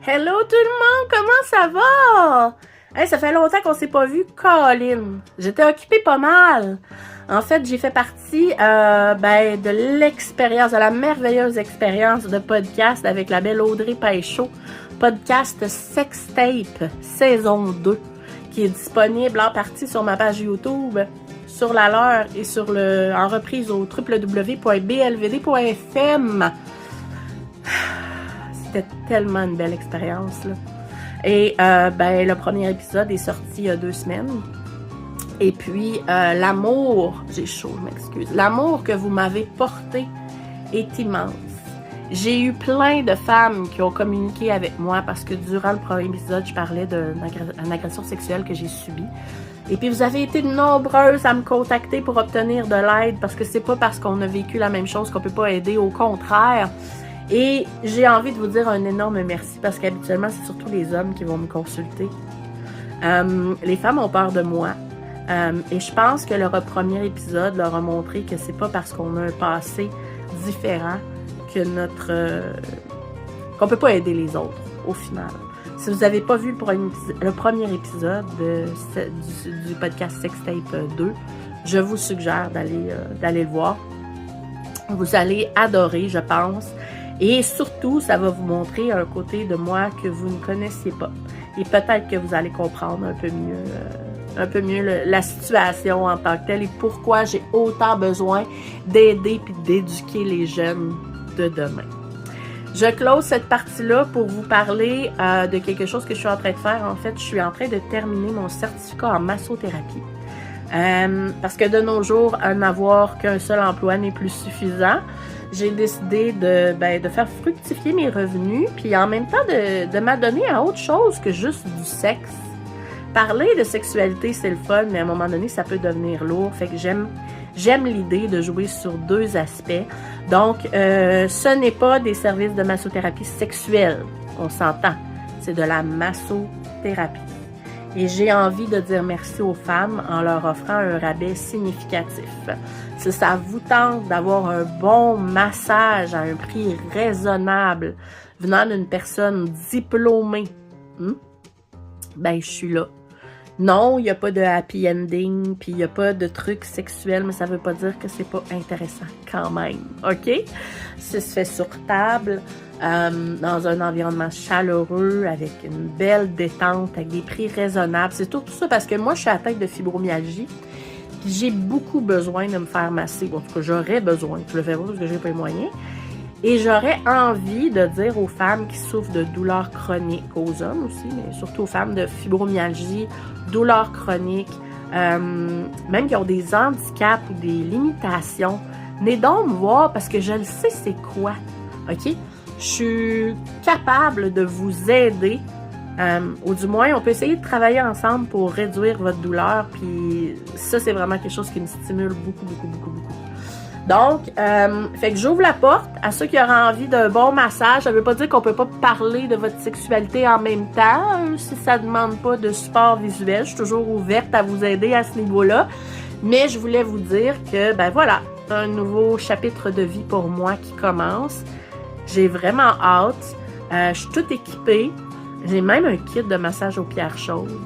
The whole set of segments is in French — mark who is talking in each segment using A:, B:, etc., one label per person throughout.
A: Hello tout le monde, comment ça va? Hey, ça fait longtemps qu'on s'est pas vu, Colin. J'étais occupée pas mal. En fait, j'ai fait partie de l'expérience, de la merveilleuse expérience de podcast avec la belle Audrey Pêchaud. Podcast Sextape, saison 2, qui est disponible en partie sur ma page YouTube, sur la leur et en reprise au www.blvd.fm. C'était tellement une belle expérience, là. Et le premier épisode est sorti il y a 2 semaines. Et puis, l'amour, j'ai chaud, je m'excuse. L'amour que vous m'avez porté est immense. J'ai eu plein de femmes qui ont communiqué avec moi parce que durant le premier épisode, je parlais d'une agression sexuelle que j'ai subie. Et puis, vous avez été nombreuses à me contacter pour obtenir de l'aide parce que c'est pas parce qu'on a vécu la même chose qu'on peut pas aider, au contraire. Et j'ai envie de vous dire un énorme merci parce qu'habituellement, c'est surtout les hommes qui vont me consulter. Les femmes ont peur de moi. Et je pense que leur premier épisode leur a montré que c'est pas parce qu'on a un passé différent que qu'on peut pas aider les autres, au final. Si vous n'avez pas vu le premier épisode du podcast Sextape 2, je vous suggère d'aller le voir. Vous allez adorer, je pense. Et surtout, ça va vous montrer un côté de moi que vous ne connaissiez pas. Et peut-être que vous allez comprendre un peu mieux la situation en tant que telle et pourquoi j'ai autant besoin d'aider et d'éduquer les jeunes de demain. Je close cette partie-là pour vous parler de quelque chose que je suis en train de faire. En fait, je suis en train de terminer mon certificat en massothérapie. Parce que de nos jours, n'avoir qu'un seul emploi n'est plus suffisant. J'ai décidé de faire fructifier mes revenus, puis en même temps de m'adonner à autre chose que juste du sexe. Parler de sexualité, c'est le fun, mais à un moment donné, ça peut devenir lourd. Fait que j'aime l'idée de jouer sur 2 aspects. Donc, ce n'est pas des services de massothérapie sexuelle, on s'entend. C'est de la massothérapie. Et j'ai envie de dire merci aux femmes en leur offrant un rabais significatif. Si ça vous tente d'avoir un bon massage à un prix raisonnable venant d'une personne diplômée, je suis là. Non, il n'y a pas de happy ending, puis il n'y a pas de trucs sexuels, mais ça ne veut pas dire que c'est pas intéressant quand même, OK? Ça se fait sur table, dans un environnement chaleureux, avec une belle détente, avec des prix raisonnables. C'est tout ça parce que moi, je suis atteinte de fibromyalgie, puis j'ai beaucoup besoin de me faire masser. Bon, en tout cas, j'aurais besoin. Je le fais pas parce que j'ai pas les moyens. Et j'aurais envie de dire aux femmes qui souffrent de douleurs chroniques, aux hommes aussi, mais surtout aux femmes de fibromyalgie, douleurs chroniques, même qui ont des handicaps ou des limitations, venez donc me voir parce que je le sais c'est quoi, OK? Je suis capable de vous aider, ou du moins, on peut essayer de travailler ensemble pour réduire votre douleur, puis ça, c'est vraiment quelque chose qui me stimule beaucoup, beaucoup, beaucoup, beaucoup. Donc, fait que j'ouvre la porte à ceux qui auraient envie d'un bon massage. Ça veut pas dire qu'on peut pas parler de votre sexualité en même temps, si ça demande pas de support visuel. Je suis toujours ouverte à vous aider à ce niveau-là. Mais je voulais vous dire que, voilà, un nouveau chapitre de vie pour moi qui commence. J'ai vraiment hâte. Je suis toute équipée. J'ai même un kit de massage aux pierres chaudes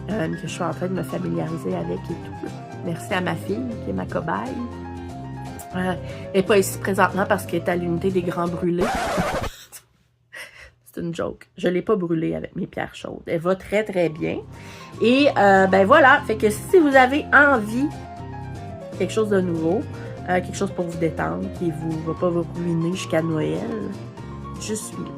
A: que je suis en train de me familiariser avec et tout. Merci à ma fille qui est ma cobaye. Elle n'est pas ici présentement parce qu'elle est à l'unité des grands brûlés. C'est une joke. Je ne l'ai pas brûlée avec mes pierres chaudes. Elle va très, très bien. Et voilà. Fait que si vous avez envie de quelque chose de nouveau, quelque chose pour vous détendre, qui ne va pas vous ruiner jusqu'à Noël, je suis là.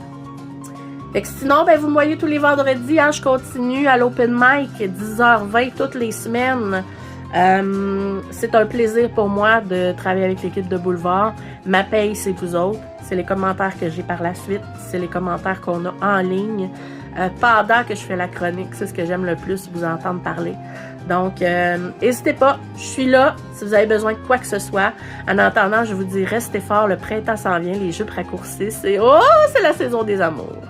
A: Fait que sinon, vous me voyez tous les vendredis. Je continue à l'open mic 10h20 toutes les semaines. C'est un plaisir pour moi de travailler avec l'équipe de Boulevard. Ma paye, c'est vous autres. C'est les commentaires que j'ai par la suite. C'est les commentaires qu'on a en ligne pendant que je fais la chronique. C'est ce que j'aime le plus, vous entendre parler. Donc, n'hésitez pas. Je suis là si vous avez besoin de quoi que ce soit. En attendant, je vous dis, restez fort. Le printemps s'en vient. Les jupes raccourcissent. Et c'est la saison des amours.